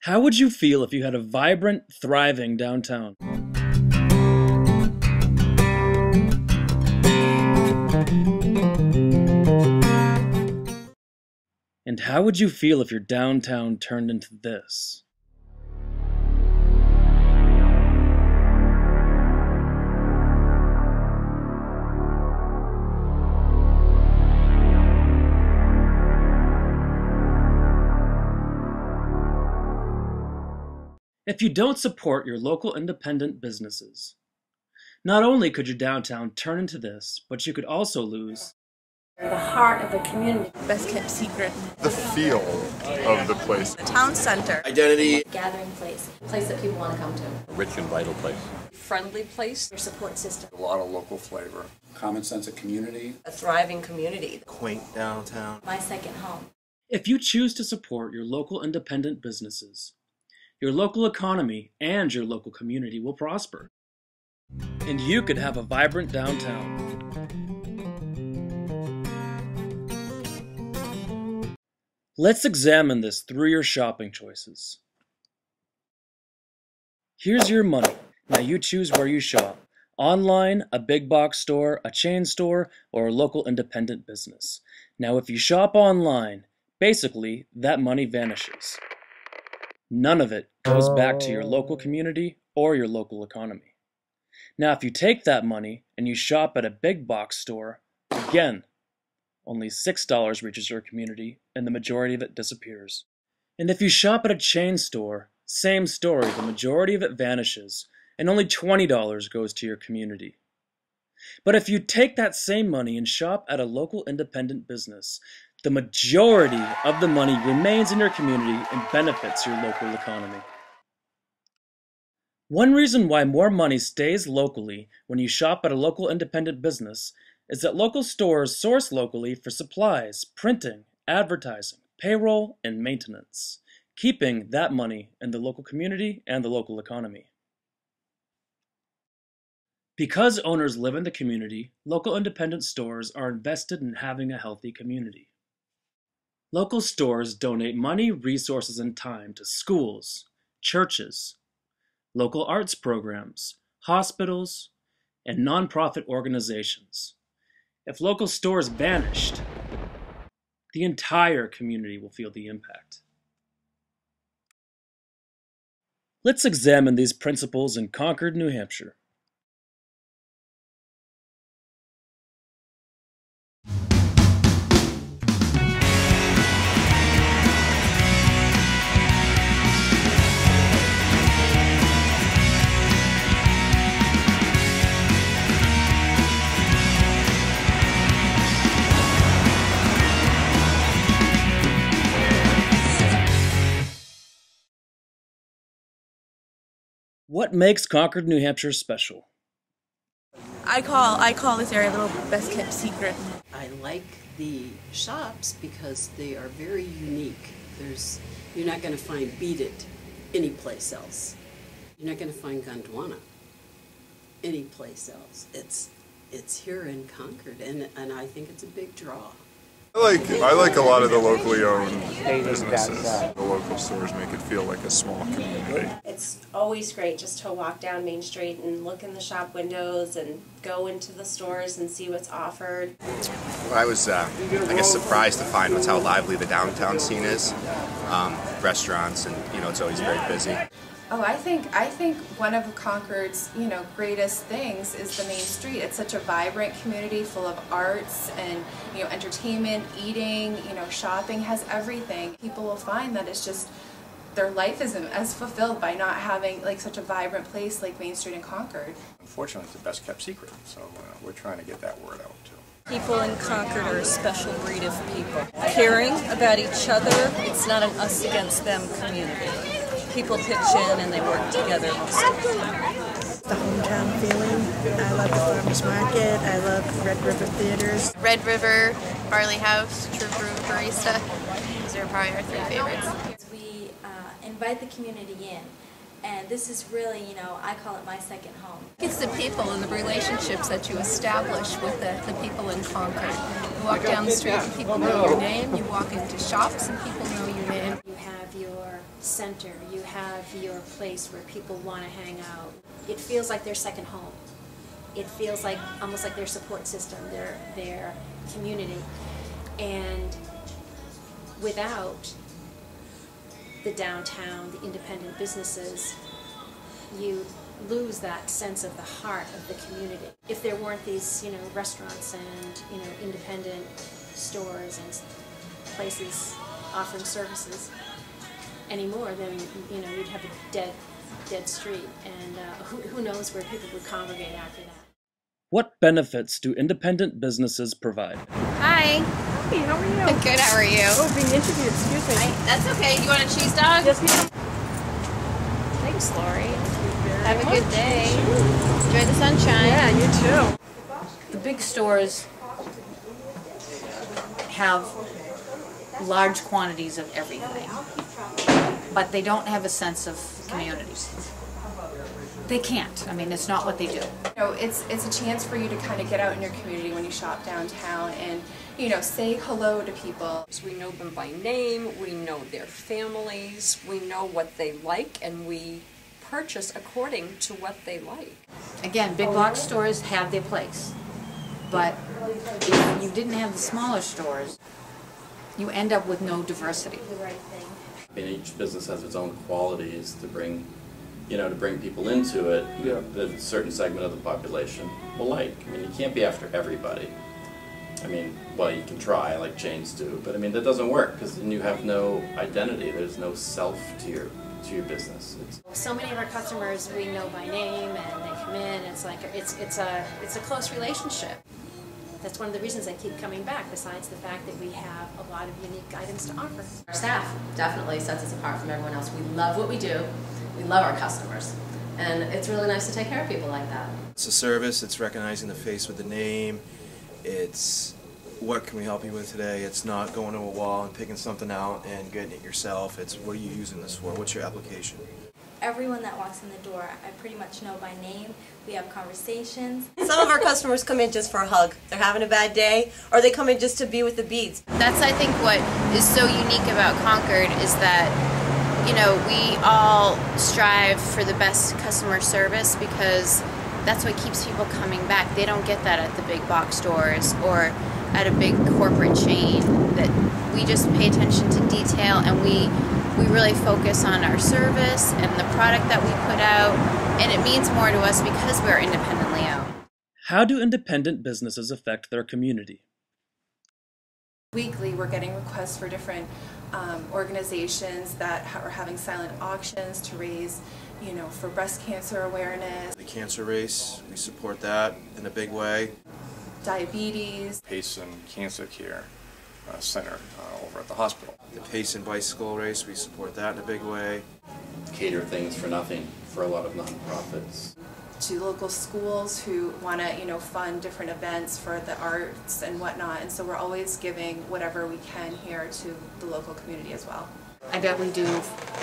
How would you feel if you had a vibrant, thriving downtown? And how would you feel if your downtown turned into this? If you don't support your local independent businesses, not only could your downtown turn into this, but you could also lose the heart of the community. Best kept secret. The feel of the place. The town center. Identity. Gathering place. A place that people want to come to. A rich and vital place. Friendly place. Your support system. A lot of local flavor. Common sense of community. A thriving community. Quaint downtown. My second home. If you choose to support your local independent businesses, your local economy and your local community will prosper. And you could have a vibrant downtown. Let's examine this through your shopping choices. Here's your money. Now you choose where you shop. Online, a big box store, a chain store, or a local independent business. Now if you shop online, basically that money vanishes. None of it goes back to your local community or your local economy. Now if you take that money and you shop at a big box store, again, only $6 reaches your community and the majority of it disappears. And if you shop at a chain store, same story, the majority of it vanishes and only $20 goes to your community. But if you take that same money and shop at a local independent business, the majority of the money remains in your community and benefits your local economy. One reason why more money stays locally when you shop at a local independent business is that local stores source locally for supplies, printing, advertising, payroll, and maintenance, keeping that money in the local community and the local economy. Because owners live in the community, local independent stores are invested in having a healthy community. Local stores donate money, resources, and time to schools, churches, local arts programs, hospitals, and nonprofit organizations. If local stores vanished, the entire community will feel the impact. Let's examine these principles in Concord, New Hampshire. What makes Concord, New Hampshire special? I call this area a little best kept secret. I like the shops because they are very unique. You're not going to find Beat It anyplace else. You're not going to find Gondwana anyplace else. It's here in Concord, and I think it's a big draw. I like a lot of the locally owned businesses. The local stores make it feel like a small community. It's always great just to walk down Main Street and look in the shop windows and go into the stores and see what's offered. Well, I was, I guess, surprised to find how lively the downtown scene is. Restaurants, and it's always very busy. Oh, I think one of Concord's, greatest things is the Main Street. It's such a vibrant community full of arts and, entertainment, eating, shopping, has everything. People will find that it's just, their life isn't as fulfilled by not having such a vibrant place like Main Street in Concord. Unfortunately, it's the best kept secret, so we're trying to get that word out too. People in Concord are a special breed of people. Caring about each other, it's not an us against them community. People pitch in and they work together most of the time. The hometown feeling. I love the farmers market. I love Red River Theaters. Red River, Barley House, True Brew Barista. Those are probably our three favorites. We invite the community in. And this is really, I call it my second home. It's the people and the relationships that you establish with the people in Concord. You walk down the street and people know your name. You walk into shops and people know your name. You have your center, you have your place where people want to hang out. It feels like their second home. It feels like almost like their support system, their community. And without the downtown, the independent businesses, you lose that sense of the heart of the community. If there weren't these, restaurants and, independent stores and places offering services anymore, then, you'd have a dead street. And who knows where people would congregate after that. What benefits do independent businesses provide? Hi. Hey, how are you? Good, how are you? Oh, being interviewed, excuse me. That's okay. You want a cheese dog? Yes, ma'am. Thanks, Lori. Have a good day. Enjoy the sunshine. Yeah, you too. The big stores have large quantities of everything, but they don't have a sense of community. They can't. I mean, it's not what they do. It's a chance for you to kind of get out in your community when you shop downtown and, say hello to people. We know them by name, we know their families, we know what they like, and we purchase according to what they like. Again, big box stores have their place, but if you didn't have the smaller stores, you end up with no diversity. I mean, each business has its own qualities to bring people into it that a certain segment of the population will like. I mean, you can't be after everybody. I mean, well, you can try, like chains do, but I mean, that doesn't work because then you have no identity. There's no self to your business. So many of our customers we know by name, and they come in. And it's a close relationship. That's one of the reasons I keep coming back. Besides the fact that we have a lot of unique items to offer. Our staff definitely sets us apart from everyone else. We love what we do. We love our customers, and it's really nice to take care of people like that. It's a service. It's recognizing the face with the name. It's what can we help you with today. It's not going to a wall and picking something out and getting it yourself. It's what are you using this for? What's your application? Everyone that walks in the door, I pretty much know by name. We have conversations. Some of our customers come in just for a hug. They're having a bad day, or they come in just to be with the beads. That's, I think, what is so unique about Concord is that, we all strive for the best customer service because that's what keeps people coming back. They don't get that at the big box stores or at a big corporate chain. That we just pay attention to detail, and we really focus on our service and the product that we put out, and it means more to us because we're independently owned. How do independent businesses affect their community? Weekly, we're getting requests for different organizations that are having silent auctions to raise, for breast cancer awareness. The cancer race, we support that in a big way. Diabetes. Payson Cancer Care Center over at the hospital. The Payson Bicycle Race, we support that in a big way. Cater things for nothing for a lot of nonprofits. To local schools who want to, fund different events for the arts and whatnot, and so we're always giving whatever we can here to the local community as well. I bet we do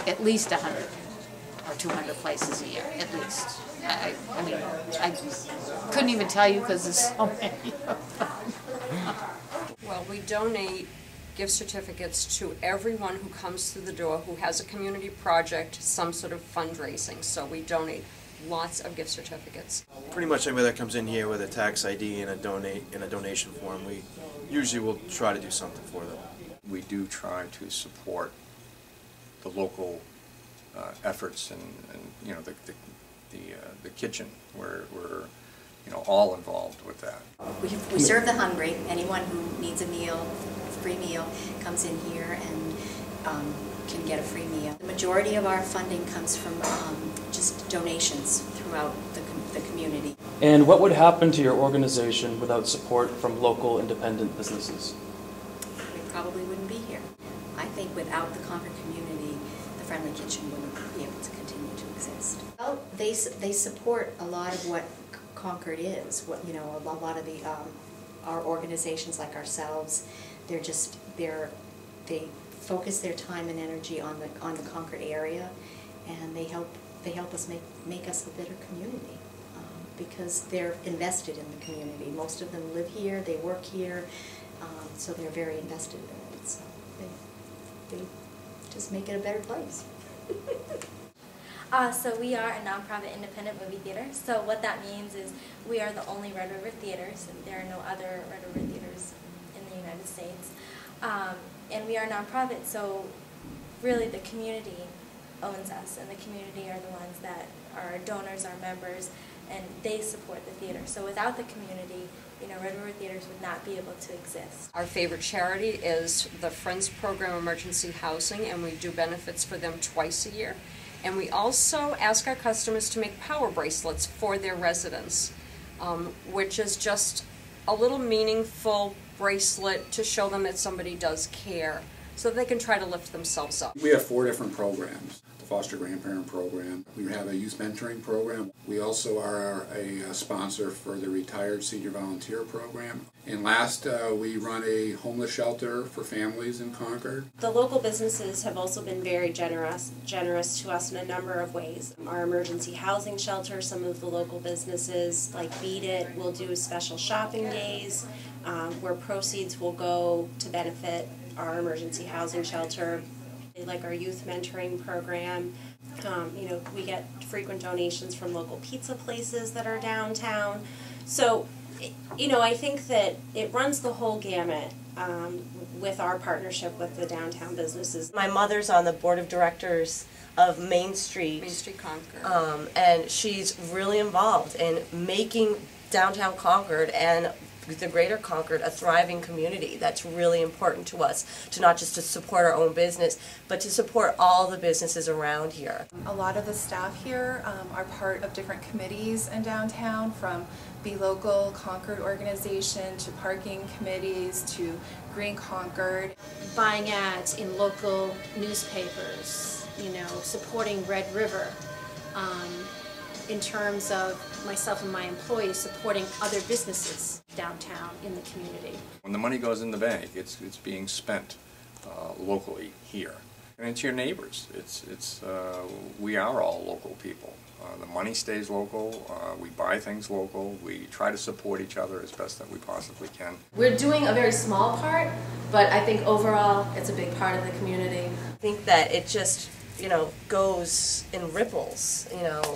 at least 100 or 200 places a year, at least. I mean, I couldn't even tell you because there's so many of them. Well, we donate gift certificates to everyone who comes through the door who has a community project, some sort of fundraising. So we donate lots of gift certificates. Pretty much anybody that comes in here with a tax ID and a donation form, we usually will try to do something for them. We do try to support the local efforts and the kitchen. We're all involved with that. We serve the hungry. Anyone who needs a meal, free meal, comes in here and can get a free meal. The majority of our funding comes from just donations throughout the community. And what would happen to your organization without support from local independent businesses? We probably wouldn't be here. I think without the Concord community, the Friendly Kitchen wouldn't be able to continue to exist. Well, they support a lot of what Concord is. A lot of the our organizations like ourselves, they focus their time and energy on the Concord area, and they help us make us a better community because they're invested in the community. Most of them live here, they work here, so they're very invested in it. So they just make it a better place. So we are a nonprofit independent movie theater. So what that means is we are the only Red River theaters. There are no other Red River theaters in the United States. And we are nonprofit, so really the community owns us, and the community are the ones that are our donors, our members, and they support the theater. So without the community, Red River Theaters would not be able to exist. Our favorite charity is the Friends Program Emergency Housing, and we do benefits for them twice a year. And we also ask our customers to make power bracelets for their residents, which is just a little meaningful bracelet to show them that somebody does care, so they can try to lift themselves up. We have 4 different programs. The foster grandparent program. We have a youth mentoring program. We also are a sponsor for the retired senior volunteer program. And last, we run a homeless shelter for families in Concord. The local businesses have also been very generous to us in a number of ways. Our emergency housing shelter, some of the local businesses like Beat It will do special shopping days where proceeds will go to benefit our emergency housing shelter. Like our youth mentoring program, we get frequent donations from local pizza places that are downtown. So, I think that it runs the whole gamut with our partnership with the downtown businesses. My mother's on the board of directors of Main Street Concord, and she's really involved in making downtown Concord and the greater Concord a thriving community. That's really important to us, to not just to support our own business, but to support all the businesses around here. A lot of the staff here are part of different committees in downtown, from Be Local, Concord organization, to parking committees, to Green Concord. Buying ads in local newspapers, supporting Red River. In terms of myself and my employees supporting other businesses downtown in the community. When the money goes in the bank, it's being spent locally here, and it's your neighbors. We are all local people. The money stays local. We buy things local. We try to support each other as best that we possibly can. We're doing a very small part, but I think overall it's a big part of the community. I think that it just goes in ripples.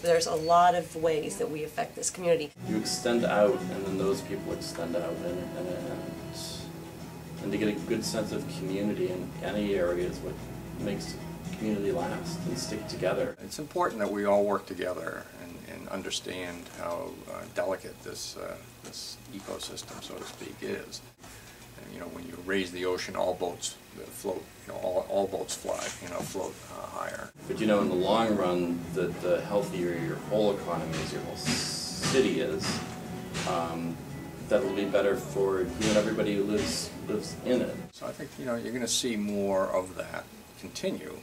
There's a lot of ways that we affect this community. You extend out, and then those people extend out, and to get a good sense of community in any area is what makes community last and stick together. It's important that we all work together and understand how delicate this ecosystem, so to speak, is. And, when you raise the ocean, all boats float. All boats fly. Float higher. But in the long run, the healthier your whole economy is, your whole city is, that'll be better for you and everybody who lives in it. So I think you're going to see more of that continue,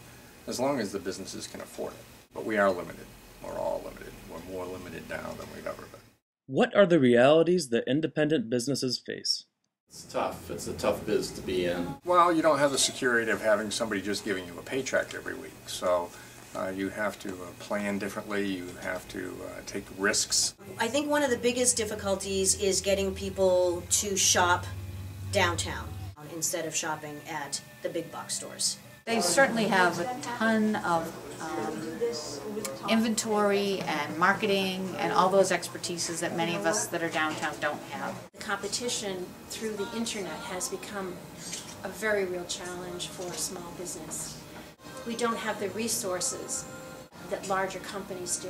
as long as the businesses can afford it. But we are limited. We're all limited. We're more limited now than we've ever been. What are the realities that independent businesses face? It's tough. It's a tough biz to be in. Well, you don't have the security of having somebody just giving you a paycheck every week. So you have to plan differently. You have to take risks. I think one of the biggest difficulties is getting people to shop downtown instead of shopping at the big box stores. They certainly have a ton of inventory and marketing and all those expertises that many of us that are downtown don't have. The competition through the internet has become a very real challenge for small business. We don't have the resources that larger companies do.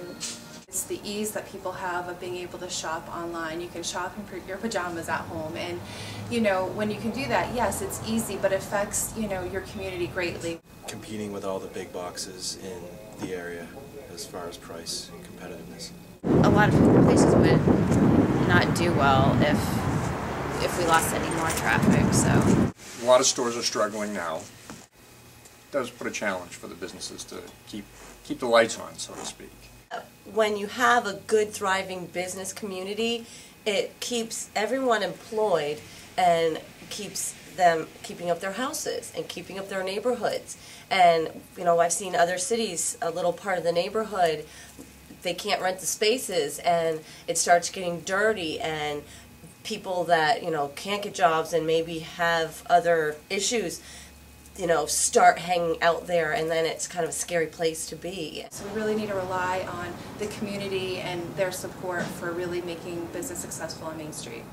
It's the ease that people have of being able to shop online. You can shop in your pajamas at home, and when you can do that, yes, it's easy, but it affects your community greatly. Competing with all the big boxes in the area as far as price and competitiveness. A lot of places would not do well if we lost any more traffic. So a lot of stores are struggling now. It does put a challenge for the businesses to keep the lights on, so to speak. When you have a good, thriving business community, it keeps everyone employed and keeps them keeping up their houses and keeping up their neighborhoods. And, I've seen other cities, a little part of the neighborhood, they can't rent the spaces and it starts getting dirty, and people that, can't get jobs and maybe have other issues, start hanging out there, and then it's kind of a scary place to be. So we really need to rely on the community and their support for really making business successful on Main Street.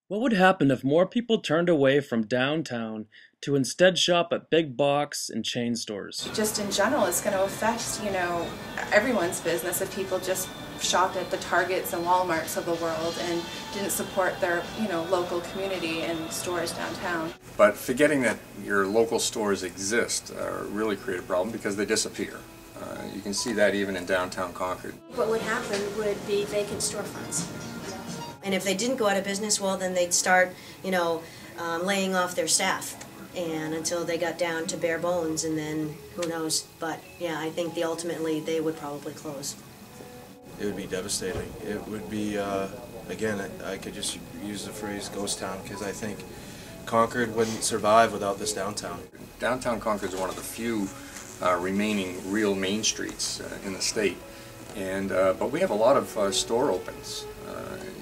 What would happen if more people turned away from downtown to instead shop at big box and chain stores? Just in general, it's going to affect, everyone's business if people just shopped at the Targets and Walmarts of the world and didn't support their, local community and stores downtown. But forgetting that your local stores exist really create a problem because they disappear. You can see that even in downtown Concord. What would happen would be vacant storefronts. And if they didn't go out of business, well, then they'd start, laying off their staff. And until they got down to bare bones, and then who knows. But yeah, I think ultimately they would probably close. It would be devastating. It would be, again, I could just use the phrase ghost town, because I think Concord wouldn't survive without this downtown. Downtown Concord is one of the few remaining real main streets in the state. But we have a lot of store opens.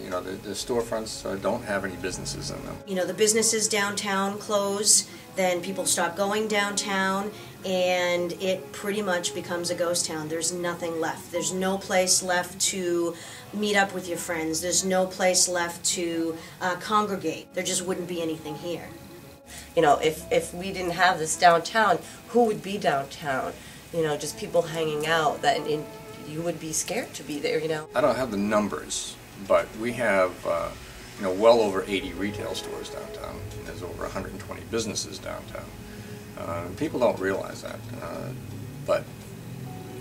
The storefronts don't have any businesses in them. The businesses downtown close, then people stop going downtown, and it pretty much becomes a ghost town. There's nothing left. There's no place left to meet up with your friends. There's no place left to congregate. There just wouldn't be anything here. If we didn't have this downtown, who would be downtown? Just people hanging out, you would be scared to be there, I don't have the numbers, but we have well over 80 retail stores downtown. There's over 120 businesses downtown. People don't realize that, but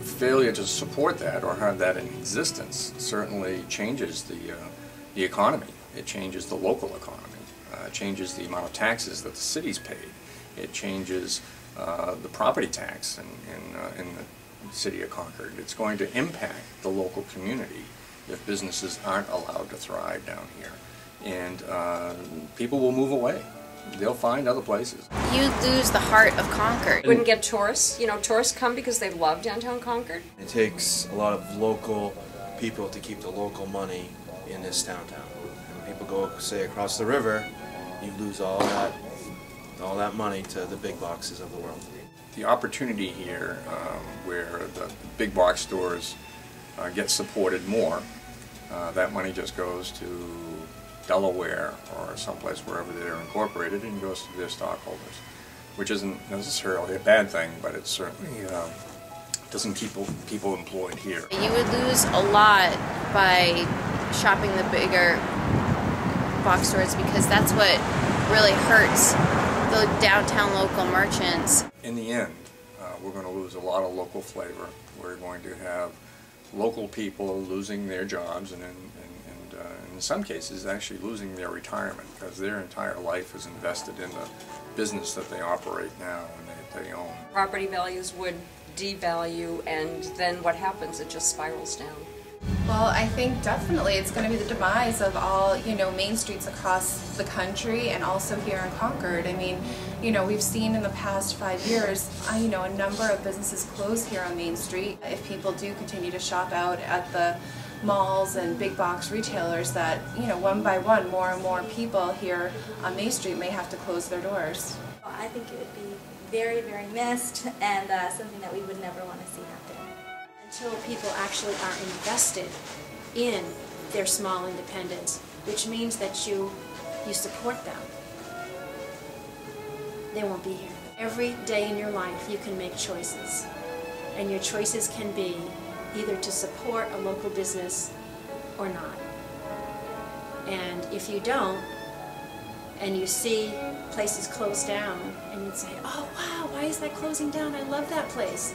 failure to support that or have that in existence certainly changes the economy. It changes the local economy. It changes the amount of taxes that the city's paid. It changes the property tax in the city of Concord. It's going to impact the local community if businesses aren't allowed to thrive down here. And people will move away. They'll find other places. You lose the heart of Concord. Wouldn't get tourists. Tourists come because they love downtown Concord. It takes a lot of local people to keep the local money in this downtown. When people go, say, across the river, you lose all that money to the big boxes of the world. The opportunity here where the big box stores get supported more, that money just goes to Delaware or someplace wherever they're incorporated and goes to their stockholders, which isn't necessarily a bad thing, but it certainly doesn't keep people employed here. You would lose a lot by shopping the bigger box stores because that's what really hurts the downtown local merchants. In the end, we're going to lose a lot of local flavor. We're going to have local people losing their jobs and in some cases actually losing their retirement because their entire life is invested in the business that they operate now and that they own. Property values would devalue, and then what happens? It just spirals down. Well, I think definitely it's going to be the demise of all, main streets across the country and also here in Concord. I mean, we've seen in the past 5 years, a number of businesses close here on Main Street. If people do continue to shop out at the malls and big box retailers, that, one by one, more and more people here on Main Street may have to close their doors. Well, I think it would be very, very missed and something that we would never want to see happen. Until people actually are invested in their small independents, which means that you support them, they won't be here. Every day in your life you can make choices, and your choices can be either to support a local business or not. And if you don't, and you see places close down, and you say, oh wow, why is that closing down? I love that place.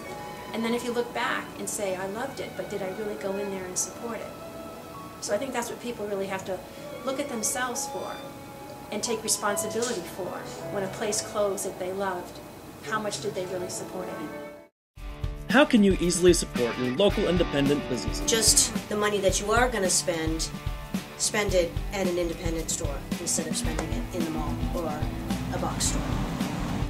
And then if you look back and say, I loved it, but did I really go in there and support it? So I think that's what people really have to look at themselves for and take responsibility for. When a place closed that they loved, how much did they really support it? How can you easily support your local independent businesses? Just the money that you are going to spend it at an independent store instead of spending it in the mall or a box store.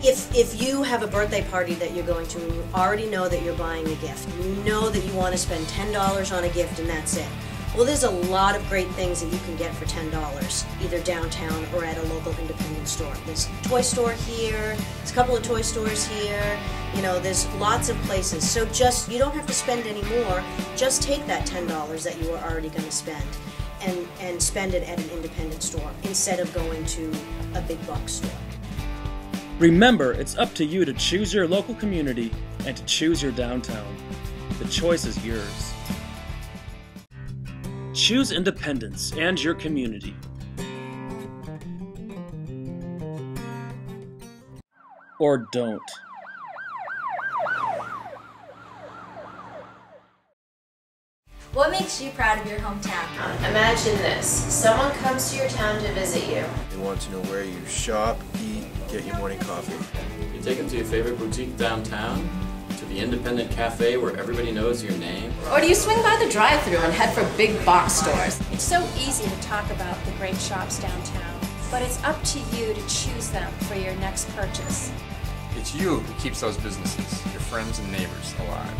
If you have a birthday party that you're going to and you already know that you're buying a gift, you know that you want to spend $10 on a gift and that's it, Well, there's a lot of great things that you can get for $10, either downtown or at a local independent store. There's a toy store here, there's a couple of toy stores here, there's lots of places. So you don't have to spend any more, just take that $10 that you were already going to spend and spend it at an independent store instead of going to a big box store. Remember, it's up to you to choose your local community and to choose your downtown. The choice is yours. Choose independence and your community. Or don't. What makes you proud of your hometown? Imagine this. Someone comes to your town to visit you. They want to know where you shop, eat, get your morning coffee. You take them to your favorite boutique downtown, to the independent cafe where everybody knows your name. Or do you swing by the drive-thru and head for big box stores? It's so easy to talk about the great shops downtown, but it's up to you to choose them for your next purchase. It's you who keeps those businesses, your friends and neighbors, alive.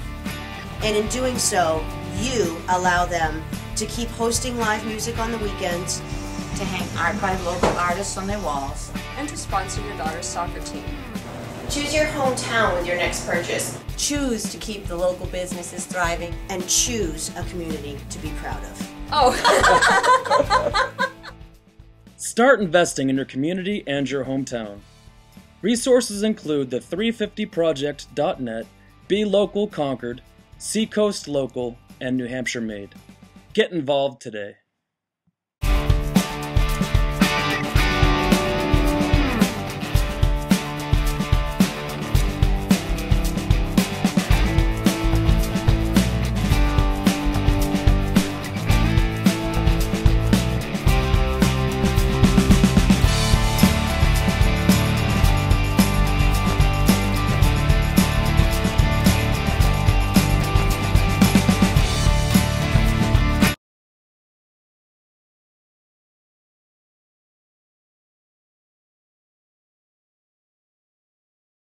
And in doing so, you allow them to keep hosting live music on the weekends, To hang art by local artists on their walls. And to sponsor your daughter's soccer team. Choose your hometown with your next purchase. Choose to keep the local businesses thriving. and choose a community to be proud of. Oh. Start investing in your community and your hometown. Resources include the 350project.net, Be Local Concord, Seacoast Local, and New Hampshire Made. Get involved today.